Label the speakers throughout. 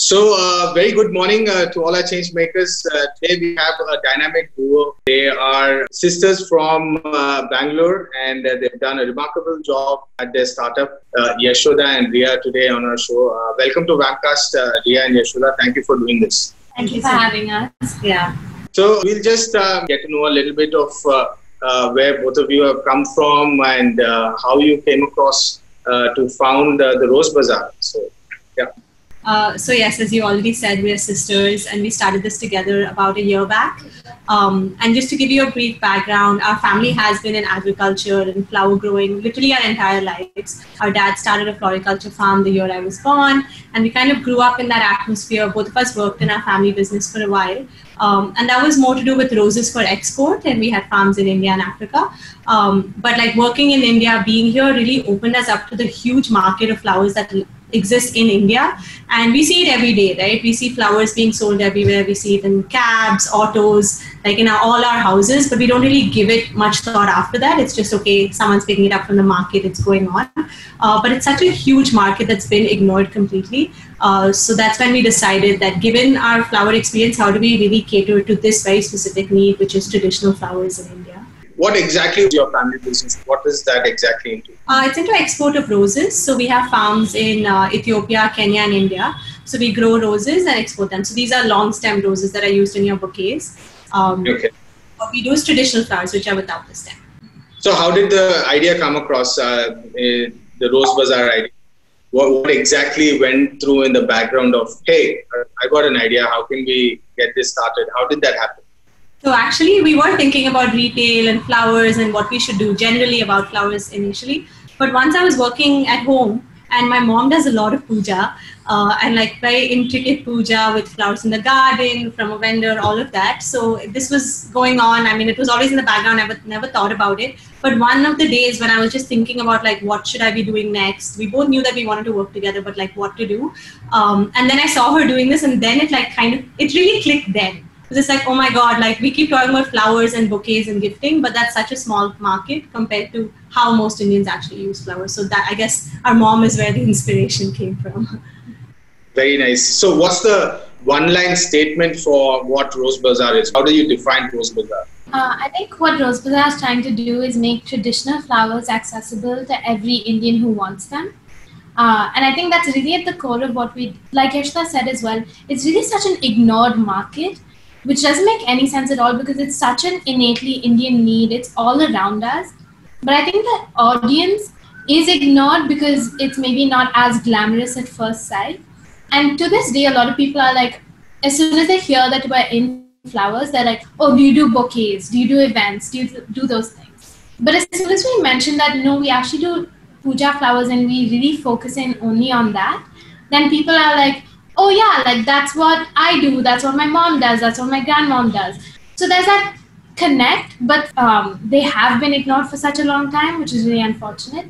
Speaker 1: Very good morning to all our change makers. Today we have a dynamic duo. They are sisters from Bangalore, and they've done a remarkable job at their startup. Yashoda and Riya today on our show. Welcome to Vamcast, Riya and Yashoda. Thank you for doing this.
Speaker 2: Thank you for having us. Yeah.
Speaker 1: So we'll just get to know a little bit of where both of you have come from and how you came across to found the Rose Bazaar. So, yeah.
Speaker 2: So yes, as you already said, we are sisters and we started this together about a year back. And just to give you a brief background, our family has been in agriculture and flower growing literally our entire lives. Our dad started a floriculture farm the year I was born, and we kind of grew up in that atmosphere. Both of us worked in our family business for a while. And that was more to do with roses for export, and we had farms in India and Africa. But like working in India, being here really opened us up to the huge market of flowers that exist in India, and we see it every day, right? We see flowers being sold everywhere. We see it in cabs, autos, like in all our houses, but we don't really give it much thought after that. It's just, okay, someone's picking it up from the market, it's going on. But it's such a huge market that's been ignored completely. So that's when we decided that given our flower experience, how do we really cater to this very specific need, which is traditional flowers in India?
Speaker 1: What exactly is your family business? What is that exactly into?
Speaker 2: It's into export of roses. So we have farms in Ethiopia, Kenya, and India. So we grow roses and export them. So these are long stem roses that are used in your bouquets.
Speaker 1: Okay.
Speaker 2: What we do is traditional flowers, which are without the stem.
Speaker 1: So how did the idea come across, the Rose Bazaar idea? What exactly went through in the background of, hey, I got an idea, how can we get this started? How did that happen?
Speaker 2: So actually, we were thinking about retail and flowers and what we should do generally about flowers initially. But once I was working at home, and my mom does a lot of puja, and like very intricate puja with flowers in the garden, from a vendor, all of that. So this was going on. I mean, it was always in the background. I never thought about it. But one of the days when I was just thinking about like, what should I be doing next? We both knew that we wanted to work together, but like what to do. And then I saw her doing this, and then it really clicked then. It's just like, oh my God, like we keep talking about flowers and bouquets and gifting, but that's such a small market compared to how most Indians actually use flowers. So that, I guess, our mom is where the inspiration came from.
Speaker 1: Very nice. So what's the one-line statement for what Rose Bazaar is? How do you define Rose Bazaar?
Speaker 3: I think what Rose Bazaar is trying to do is make traditional flowers accessible to every Indian who wants them. And I think that's really at the core of what we, like Yashoda said as well, it's really such an ignored market, which doesn't make any sense at all because it's such an innately Indian need. It's all around us. But I think the audience is ignored because it's maybe not as glamorous at first sight. And to this day, a lot of people are like, as soon as they hear that we're in flowers, they're like, oh, do you do bouquets? Do you do events? Do you do those things? But as soon as we mention that, no, we actually do puja flowers and we really focus in only on that, then people are like, oh yeah, like that's what I do, that's what my mom does, that's what my grandmom does. So there's that connect, but they have been ignored for such a long time, which is really unfortunate.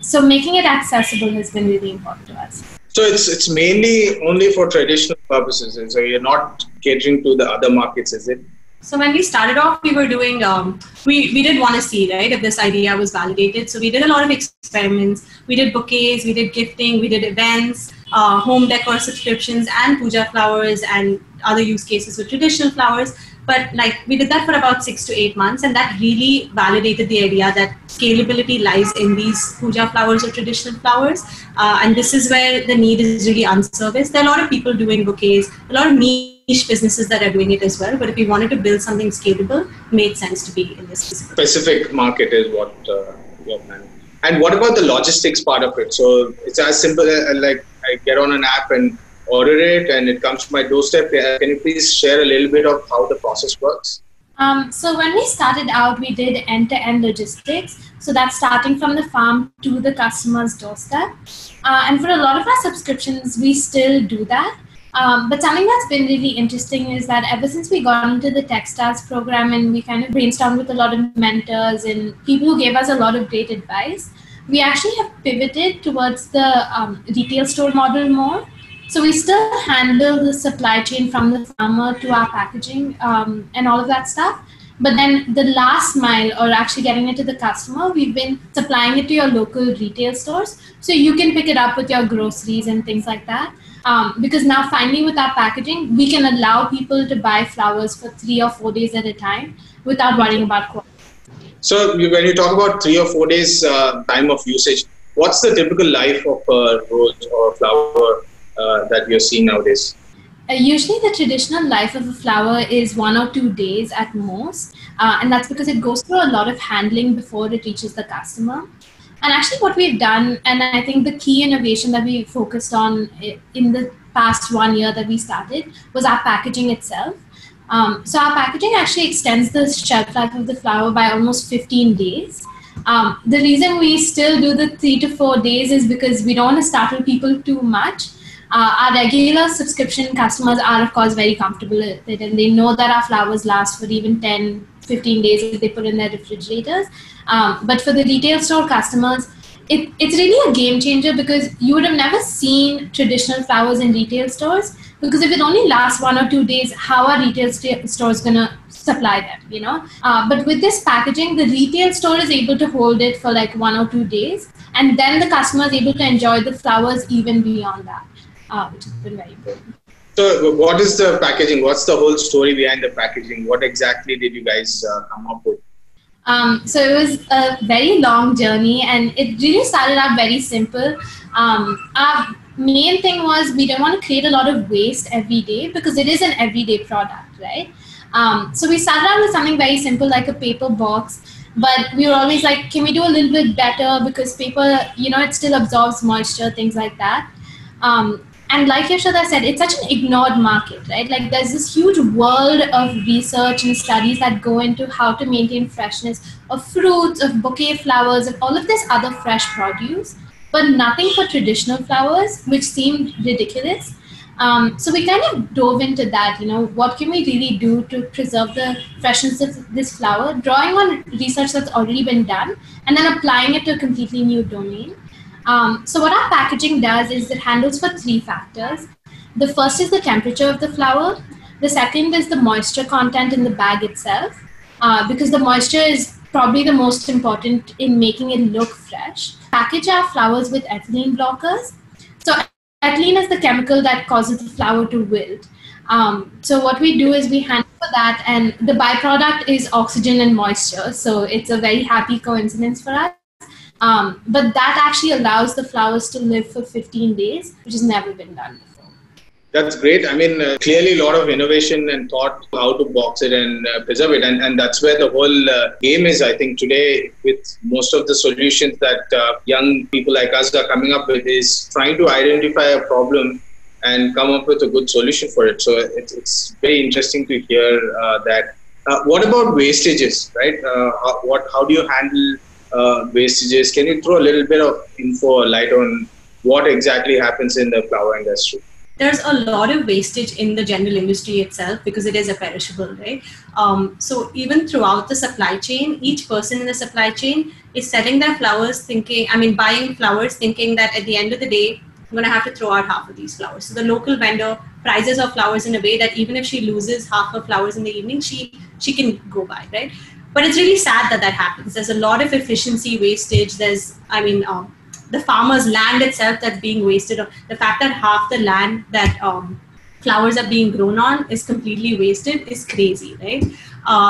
Speaker 3: So making it accessible has been really important to us.
Speaker 1: So it's mainly only for traditional purposes, so you're not catering to the other markets, is it?
Speaker 2: So when we started off, we were doing, we did want to see, right, if this idea was validated. So we did a lot of experiments. We did bouquets, we did gifting, we did events, home decor subscriptions, and puja flowers and other use cases with traditional flowers. But like we did that for about 6 to 8 months, and that really validated the idea that scalability lies in these puja flowers or traditional flowers. And this is where the need is really unserviced. There are a lot of people doing bouquets, a lot of niche businesses that are doing it as well. But if we wanted to build something scalable, it made sense to be in this
Speaker 1: specific market is what you're planning. And what about the logistics part of it? So it's as simple as like I get on an app and order it and it comes to my doorstep. Can you please share a little bit of how the process works?
Speaker 3: So when we started out, we did end-to-end logistics. So that's starting from the farm to the customer's doorstep. And for a lot of our subscriptions, we still do that. But something that's been really interesting is that ever since we got into the Techstars program and we kind of brainstormed with a lot of mentors and people who gave us a lot of great advice, we actually have pivoted towards the retail store model more. So we still handle the supply chain from the farmer to our packaging and all of that stuff. But then the last mile, or actually getting it to the customer, we've been supplying it to your local retail stores. So you can pick it up with your groceries and things like that. Because now finally with our packaging, we can allow people to buy flowers for 3 or 4 days at a time without worrying about quality.
Speaker 1: So when you talk about 3 or 4 days time of usage, what's the typical life of a rose or flower that you're seeing nowadays?
Speaker 3: Usually the traditional life of a flower is 1 or 2 days at most. And that's because it goes through a lot of handling before it reaches the customer. And actually what we've done, and I think the key innovation that we focused on in the past 1 year that we started, was our packaging itself. So our packaging actually extends the shelf life of the flower by almost 15 days. The reason we still do the 3 to 4 days is because we don't want to startle people too much. Our regular subscription customers are, of course, very comfortable with it, and they know that our flowers last for even 10, 15 days if they put in their refrigerators. But for the retail store customers, it's really a game changer, because you would have never seen traditional flowers in retail stores, because if it only lasts 1 or 2 days, how are retail stores going to supply them, But with this packaging, the retail store is able to hold it for like 1 or 2 days, and then the customer is able to enjoy the flowers even beyond that. Which has been very important.
Speaker 1: So what is the packaging? What's the whole story behind the packaging? What exactly did you guys come up with?
Speaker 3: So it was a very long journey, and it really started out very simple. Our main thing was we didn't want to create a lot of waste every day, because it is an everyday product, right? So we started out with something very simple like a paper box, but we were always like, can we do a little bit better, because paper, it still absorbs moisture, things like that. And like Yashoda said, it's such an ignored market, right? Like there's this huge world of research and studies that go into how to maintain freshness of fruits, of bouquet flowers, of all of this other fresh produce, but nothing for traditional flowers, which seemed ridiculous. So we kind of dove into that, what can we really do to preserve the freshness of this flower, drawing on research that's already been done, and then applying it to a completely new domain. So what our packaging does is it handles for 3 factors. The first is the temperature of the flower. The second is the moisture content in the bag itself, because the moisture is probably the most important in making it look fresh. Package our flowers with ethylene blockers. So ethylene is the chemical that causes the flower to wilt. So what we do is we handle for that, and the byproduct is oxygen and moisture. So it's a very happy coincidence for us. But that actually allows the flowers to live for 15 days, which has never been done before.
Speaker 1: That's great. I mean, clearly a lot of innovation and thought how to box it and preserve it. And that's where the whole game is, I think, today, with most of the solutions that young people like us are coming up with, is trying to identify a problem and come up with a good solution for it. So it's very interesting to hear that. What about wastages, right? How do you handle wastages? Can you throw a little bit of light on what exactly happens in the flower industry?
Speaker 2: There's a lot of wastage in the general industry itself, because it is a perishable, right? So even throughout the supply chain, each person in the supply chain is selling their flowers buying flowers thinking that at the end of the day, I'm going to have to throw out half of these flowers. So the local vendor prices her flowers in a way that even if she loses half her flowers in the evening, she can go by, right? But it's really sad that happens. There's a lot of efficiency wastage. There's, the farmer's land itself that's being wasted. The fact that half the land that flowers are being grown on is completely wasted is crazy, right?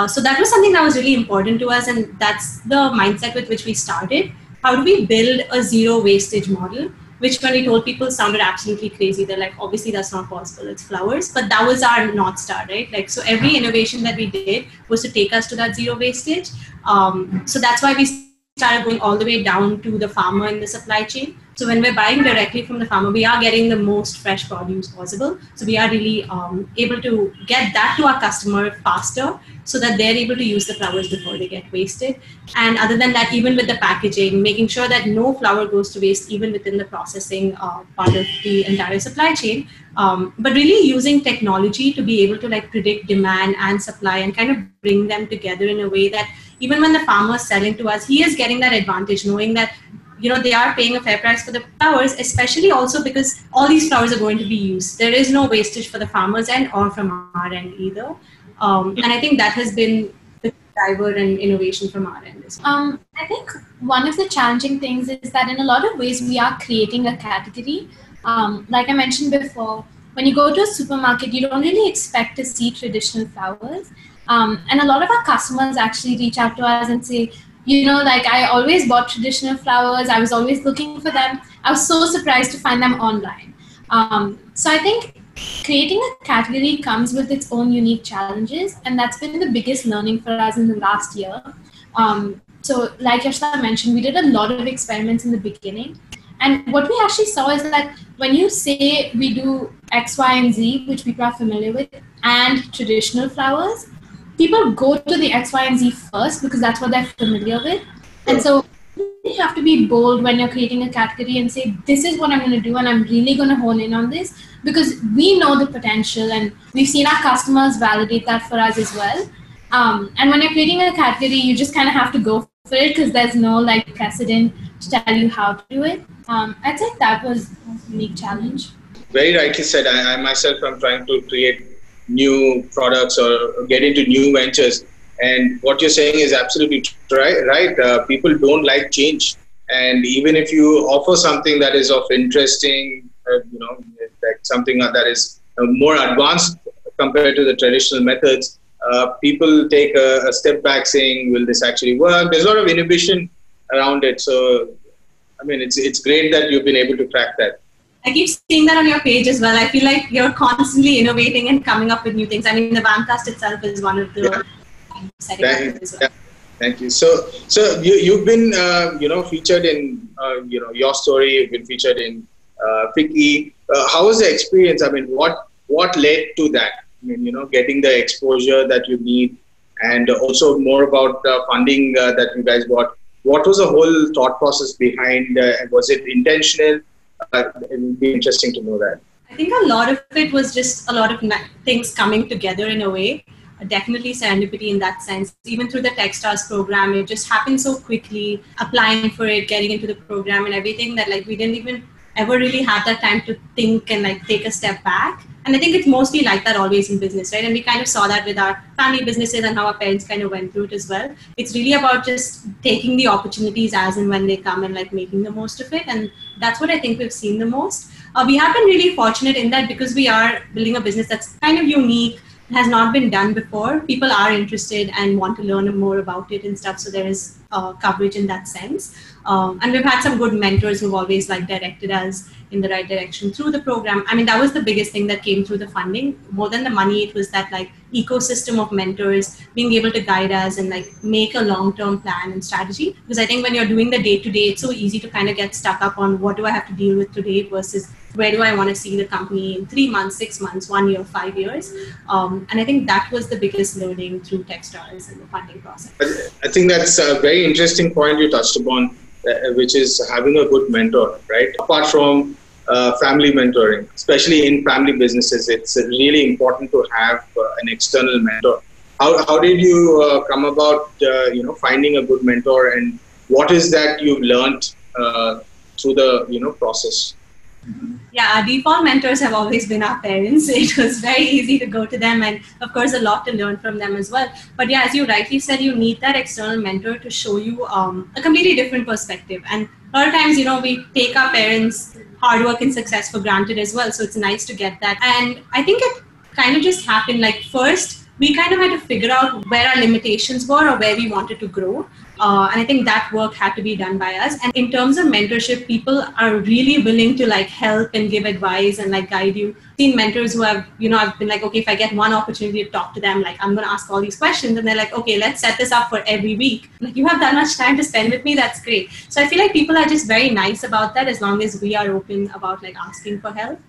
Speaker 2: So that was something that was really important to us, and that's the mindset with which we started. How do we build a zero wastage model? Which, when we told people, sounded absolutely crazy. They're like, obviously that's not possible, it's flowers. But that was our North Star, right? Like, so every innovation that we did was to take us to that zero wastage. So that's why we started going all the way down to the farmer in the supply chain. So when we're buying directly from the farmer, we are getting the most fresh produce possible. So we are really able to get that to our customer faster, so that they're able to use the flowers before they get wasted. And other than that, even with the packaging, making sure that no flower goes to waste, even within the processing part of the entire supply chain. But really using technology to be able to predict demand and supply, and kind of bring them together in a way that even when the farmer is selling to us, he is getting that advantage, knowing that they are paying a fair price for the flowers, especially also because all these flowers are going to be used. There is no wastage for the farmer's end or from our end either. And I think that has been the driver and innovation from our end?
Speaker 3: I think one of the challenging things is that in a lot of ways we are creating a category. Like I mentioned before, when you go to a supermarket, you don't really expect to see traditional flowers. And a lot of our customers actually reach out to us and say, like I always bought traditional flowers. I was always looking for them. I was so surprised to find them online. So I think creating a category comes with its own unique challenges, and that's been the biggest learning for us in the last year. So like Yashita mentioned, we did a lot of experiments in the beginning. And what we actually saw is that when you say we do X, Y, and Z, which people are familiar with, and traditional flowers, people go to the X, Y, and Z first because that's what they're familiar with. And so you have to be bold when you're creating a category and say, this is what I'm going to do, and I'm really going to hone in on this because we know the potential and we've seen our customers validate that for us as well. And when you're creating a category, you just kind of have to go for it because there's no like precedent to tell you how to do it. I'd say that was a unique challenge.
Speaker 1: Very rightly said. I myself am trying to create new products or get into new ventures. And what you're saying is absolutely right. People don't like change. And even if you offer something that is of interesting, like something that is more advanced compared to the traditional methods, people take a step back saying, will this actually work? There's a lot of inhibition around it. So, I mean, it's great that you've been able to crack that.
Speaker 2: I keep seeing that on your page as well. I feel like you're constantly innovating and coming up with new things. I mean, the VAMcast itself is one of the setting up as well.
Speaker 1: Thank you. So you've been, featured in, your story. You've been featured in FICCI. How was the experience? I mean, what led to that? I mean, getting the exposure that you need, and also more about the funding that you guys got. What was the whole thought process behind? Was it intentional? It would be interesting to know that.
Speaker 2: I think a lot of it was just a lot of things coming together in a way. Definitely serendipity in that sense. Even through the Techstars program, it just happened so quickly, applying for it, getting into the program and everything that like we didn't even ever really have that time to think and like take a step back. And I think it's mostly like that always in business, right? And we kind of saw that with our family businesses and how our parents kind of went through it as well. It's really about just taking the opportunities as and when they come and like making the most of it. And that's what I think we've seen the most. We have been really fortunate in that because we are building a business that's kind of unique, has not been done before. People are interested and want to learn more about it and stuff. So there is coverage in that sense. And we've had some good mentors who've always like directed us in the right direction through the program. I mean, that was the biggest thing that came through the funding. More than the money, it was that like ecosystem of mentors being able to guide us and like make a long-term plan and strategy. Because I think when you're doing the day-to-day, it's so easy to kind of get stuck up on what do I have to deal with today versus where do I want to see the company in 3 months, 6 months, 1 year, 5 years. And I think that was the biggest learning through Techstars and the funding process.
Speaker 1: I think that's a very interesting point you touched upon, which is having a good mentor, right? Apart from family mentoring, especially in family businesses, it's really important to have an external mentor. How did you come about, finding a good mentor, and what is that you've learned through the, process?
Speaker 2: Yeah, our default mentors have always been our parents. It was very easy to go to them and of course a lot to learn from them as well. But yeah, as you rightly said, you need that external mentor to show you a completely different perspective. And a lot of times, we take our parents' hard work and success for granted as well. So it's nice to get that. And I think it kind of just happened like first, we kind of had to figure out where our limitations were or where we wanted to grow. And I think that work had to be done by us. And in terms of mentorship, people are really willing to like help and give advice and like guide you. I've seen mentors who have, I've been like, okay, if I get one opportunity to talk to them, like I'm going to ask all these questions. And they're like, okay, let's set this up for every week. Like you have that much time to spend with me. That's great. So I feel like people are just very nice about that as long as we are open about like asking for help.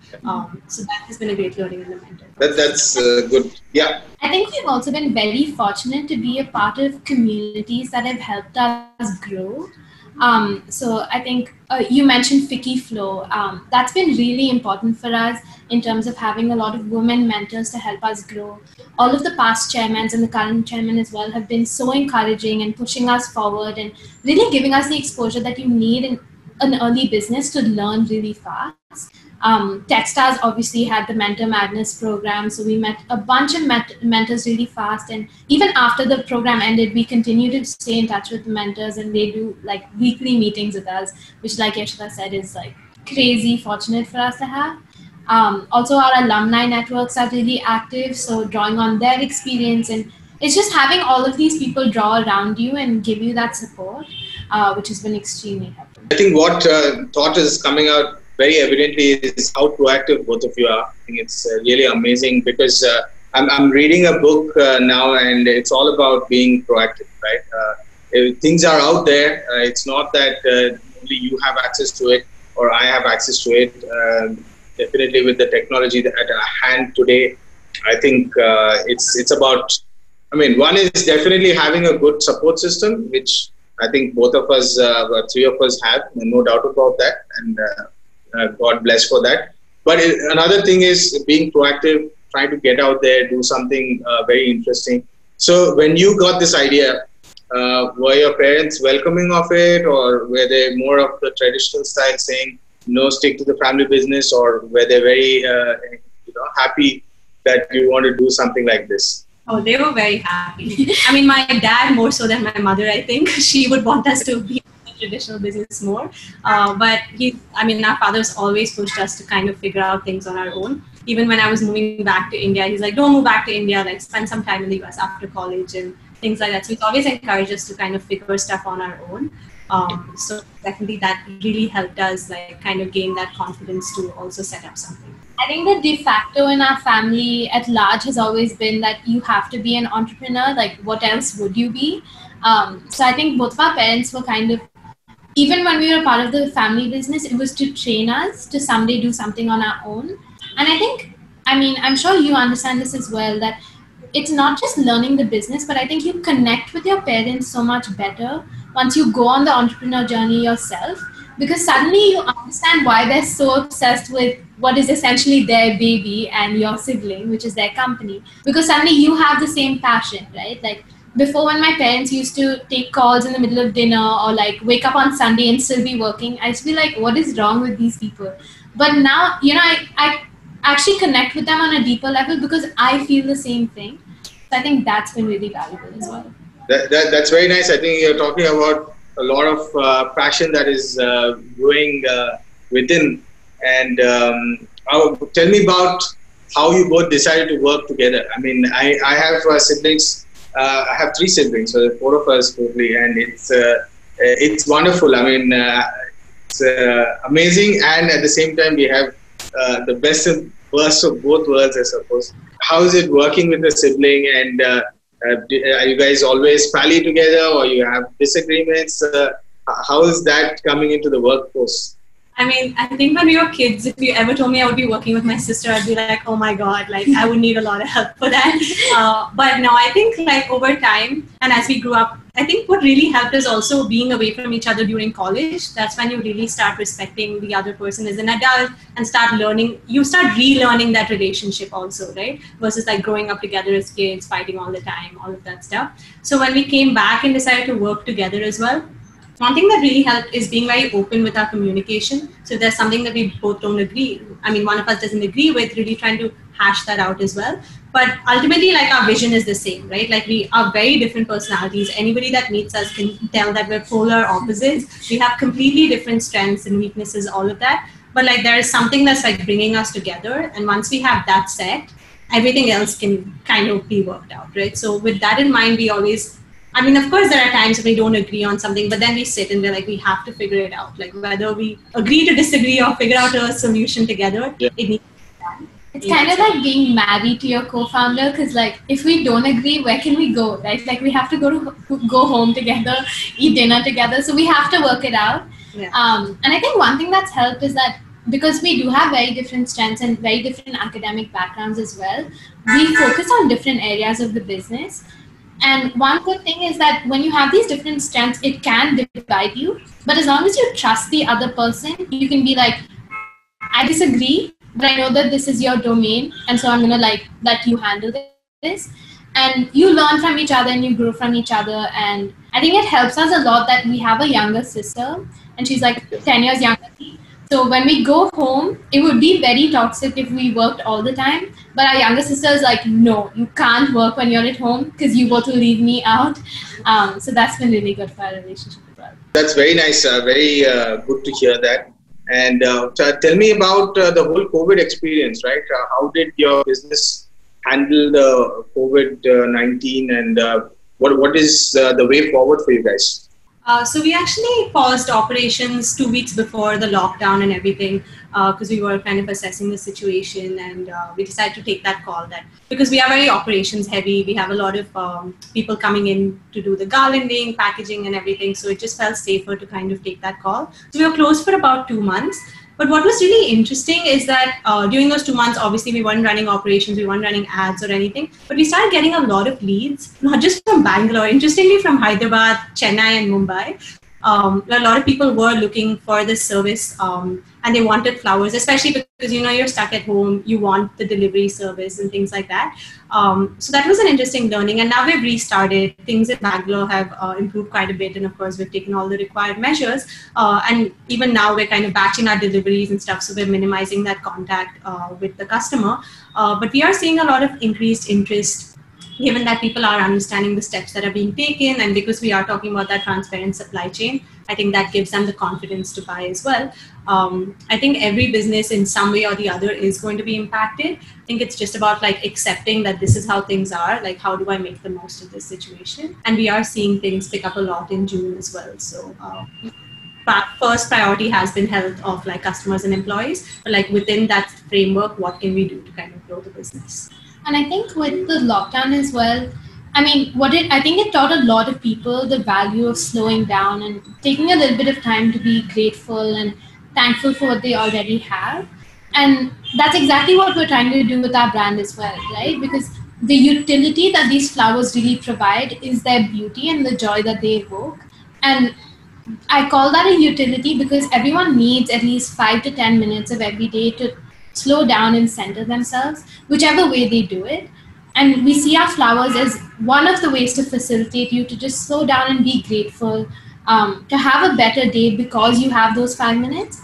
Speaker 2: So that has been a great learning in the mentor.
Speaker 1: That's good. Yeah.
Speaker 3: I think we've also been very fortunate to be a part of communities that have helped us grow. So I think you mentioned FICCI Flow. That's been really important for us in terms of having a lot of women mentors to help us grow. All of the past chairmen and the current chairman as well have been so encouraging and pushing us forward and really giving us the exposure that you need in an early business to learn really fast. Techstars obviously had the Mentor Madness program, so we met a bunch of mentors really fast. And even after the program ended, we continue to stay in touch with the mentors, and they do like weekly meetings with us, which, like Yashita said, is like crazy fortunate for us to have. Also, our alumni networks are really active, so drawing on their experience, and it's just having all of these people draw around you and give you that support, which has been extremely helpful.
Speaker 1: I think what thought is coming out very evidently is how proactive both of you are. I think it's really amazing because I'm reading a book now, and it's all about being proactive, right? Things are out there. It's not that only you have access to it or I have access to it. Definitely with the technology at our hand today, I think it's about, I mean, one is definitely having a good support system, which I think both of us, three of us have, no doubt about that, and God bless for that. But another thing is being proactive, trying to get out there, do something very interesting. So when you got this idea, were your parents welcoming of it, or were they more of the traditional style saying, no, stick to the family business, or were they very happy that you want to do something like this?
Speaker 2: Oh, they were very happy. I mean, my dad more so than my mother, I think. She would want us to be in the traditional business more. But our father's always pushed us to kind of figure out things on our own. Even when I was moving back to India, he's like, don't move back to India, like spend some time in the US after college and things like that. So he's always encouraged us to kind of figure stuff on our own. So definitely that really helped us like kind of gain that confidence to also set up something.
Speaker 3: I think the de facto in our family at large has always been that you have to be an entrepreneur. Like, what else would you be? So I think both of our parents were kind of, even when we were part of the family business, it was to train us to someday do something on our own. And I think, I'm sure you understand this as well, that it's not just learning the business, but I think you connect with your parents so much better once you go on the entrepreneur journey yourself, because suddenly you understand why they're so obsessed with what is essentially their baby and your sibling, which is their company, because suddenly you have the same passion, right? Like before, when my parents used to take calls in the middle of dinner or like wake up on Sunday and still be working, I used to be like, what is wrong with these people? But now, I actually connect with them on a deeper level because I feel the same thing. So I think that's been really valuable as well.
Speaker 1: That's very nice. I think you're talking about a lot of passion that is growing within. And tell me about how you both decided to work together. I mean, I have siblings. I have 3 siblings, so there are 4 of us totally, and it's wonderful. I mean, it's amazing, and at the same time, we have the best and worst of both worlds, I suppose. How is it working with a sibling, and are you guys always rally together, or you have disagreements? How is that coming into the workforce?
Speaker 2: I mean, I think when we were kids, if you ever told me I would be working with my sister, I'd be like, oh my God, like I would need a lot of help for that. But no, I think like over time and as we grew up, I think what really helped is also being away from each other during college. That's when you really start respecting the other person as an adult and start learning, you start relearning that relationship also, right? Versus like growing up together as kids, fighting all the time, all of that stuff. So when we came back and decided to work together as well, one thing that really helped is being very open with our communication. So if there's something that we both don't agree, I mean, one of us doesn't agree with, really trying to hash that out as well. But ultimately, like our vision is the same, right? Like we are very different personalities. Anybody that meets us can tell that we're polar opposites. We have completely different strengths and weaknesses, all of that. But like there is something that's like bringing us together. And once we have that set, everything else can kind of be worked out, right? So with that in mind, we always, I mean, of course, there are times when we don't agree on something, but then we sit and we're like, we have to figure it out. Like whether we agree to disagree or figure out a solution together, It needs to be done.
Speaker 3: It's kind of like being married to your co-founder, because like if we don't agree, where can we go, right? Like we have to go home together, eat dinner together. So we have to work it out.
Speaker 2: Yeah.
Speaker 3: And I think one thing that's helped is that because we do have very different strengths and very different academic backgrounds as well, we focus on different areas of the business. And one good thing is that when you have these different strengths, it can divide you. But as long as you trust the other person, you can be like, I disagree, but I know that this is your domain. And so I'm going to like let you handle this. And you learn from each other and you grow from each other. And I think it helps us a lot that we have a younger sister and she's like 10 years younger than me. So when we go home, it would be very toxic if we worked all the time. But our younger sister is like, no, you can't work when you're at home because you both will leave me out. So that's been really good for our relationship as well.
Speaker 1: That's very nice. Very good to hear that. And tell me about the whole COVID experience, right? How did your business handle the COVID-19 and what is the way forward for you guys?
Speaker 2: So we actually paused operations 2 weeks before the lockdown and everything because we were kind of assessing the situation, and we decided to take that call that because we are very operations heavy. We have a lot of people coming in to do the garlanding, packaging and everything. So it just felt safer to kind of take that call. So we were closed for about 2 months. But what was really interesting is that during those 2 months, obviously we weren't running operations, we weren't running ads or anything, but we started getting a lot of leads, not just from Bangalore, interestingly from Hyderabad, Chennai and Mumbai. A lot of people were looking for this service and they wanted flowers, especially because, you know, you're stuck at home, you want the delivery service and things like that. So that was an interesting learning. And now we've restarted. Things in Bangalore have improved quite a bit. And of course, we've taken all the required measures. And even now we're kind of batching our deliveries and stuff. So we're minimizing that contact with the customer. But we are seeing a lot of increased interest given that people are understanding the steps that are being taken, and because we are talking about that transparent supply chain, I think that gives them the confidence to buy as well. I think every business in some way or the other is going to be impacted. I think it's just about like accepting that this is how things are, like how do I make the most of this situation? And we are seeing things pick up a lot in June as well. So first priority has been health of like customers and employees, but like within that framework, what can we do to kind of grow the business?
Speaker 3: And I think with the lockdown as well, I mean, I think it taught a lot of people the value of slowing down and taking a little bit of time to be grateful and thankful for what they already have. And that's exactly what we're trying to do with our brand as well, right? Because the utility that these flowers really provide is their beauty and the joy that they evoke. And I call that a utility because everyone needs at least 5 to 10 minutes of every day to slow down and center themselves, whichever way they do it. And we see our flowers as one of the ways to facilitate you to just slow down and be grateful, to have a better day because you have those 5 minutes.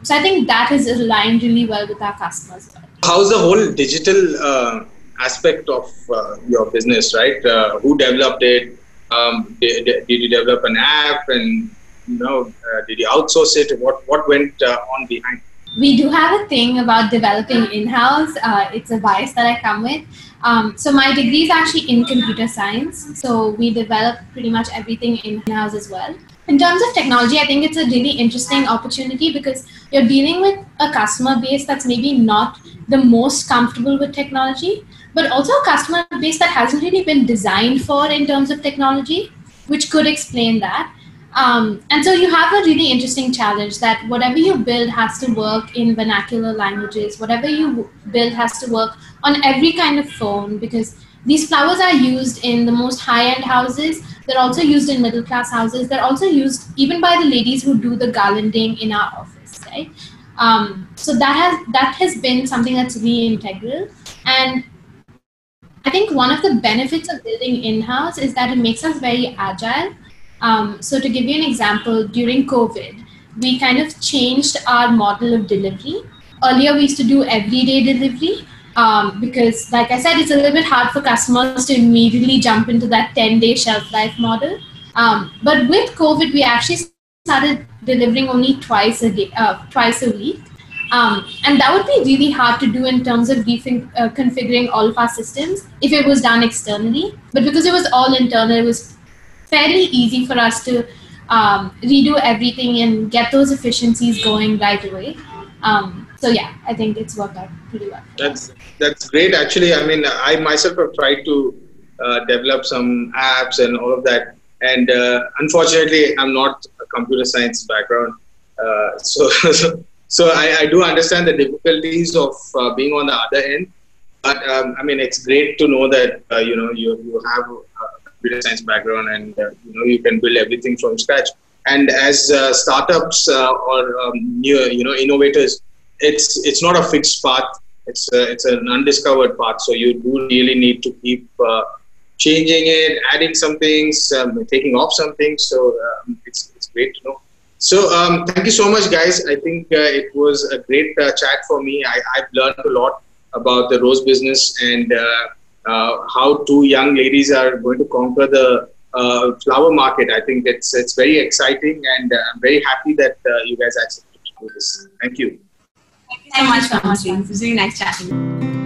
Speaker 3: So I think that is aligned really well with our customers.
Speaker 1: How's the whole digital aspect of your business, right? Who developed it? Did you develop an app, and did you outsource it? What went on behind?
Speaker 3: We do have a thing about developing in-house. It's a bias that I come with. So my degree is actually in computer science. So we develop pretty much everything in-house as well. In terms of technology, I think it's a really interesting opportunity because you're dealing with a customer base that's maybe not the most comfortable with technology, but also a customer base that hasn't really been designed for in terms of technology, which could explain that. And so you have a really interesting challenge that whatever you build has to work in vernacular languages, whatever you build has to work on every kind of phone, because these flowers are used in the most high-end houses. They're also used in middle-class houses. They're also used even by the ladies who do the garlanding in our office, right? So that has been something that's really integral. And I think one of the benefits of building in-house is that it makes us very agile. So to give you an example, during COVID, we kind of changed our model of delivery. Earlier, we used to do everyday delivery because, like I said, it's a little bit hard for customers to immediately jump into that 10-day shelf life model. But with COVID, we actually started delivering only twice a week. And that would be really hard to do in terms of configuring all of our systems if it was done externally. But because it was all internal, it was fairly easy for us to redo everything and get those efficiencies going right away. So yeah, I think it's worked out pretty well.
Speaker 1: That's great. Actually, I mean, I myself have tried to develop some apps and all of that. And unfortunately, I'm not a computer science background. So I do understand the difficulties of being on the other end. But I mean, it's great to know that, you have computer science background and you can build everything from scratch. And as startups or new innovators, it's not a fixed path. It's an undiscovered path. So you do really need to keep changing it, adding some things, taking off some things. So it's great to know. So thank you so much, guys. I think it was a great chat for me. I've learned a lot about the rose business and how two young ladies are going to conquer the flower market. I think it's very exciting, and I'm very happy that you guys accepted to do this. Thank you.
Speaker 2: Thank you so much for hosting. It was really nice chatting.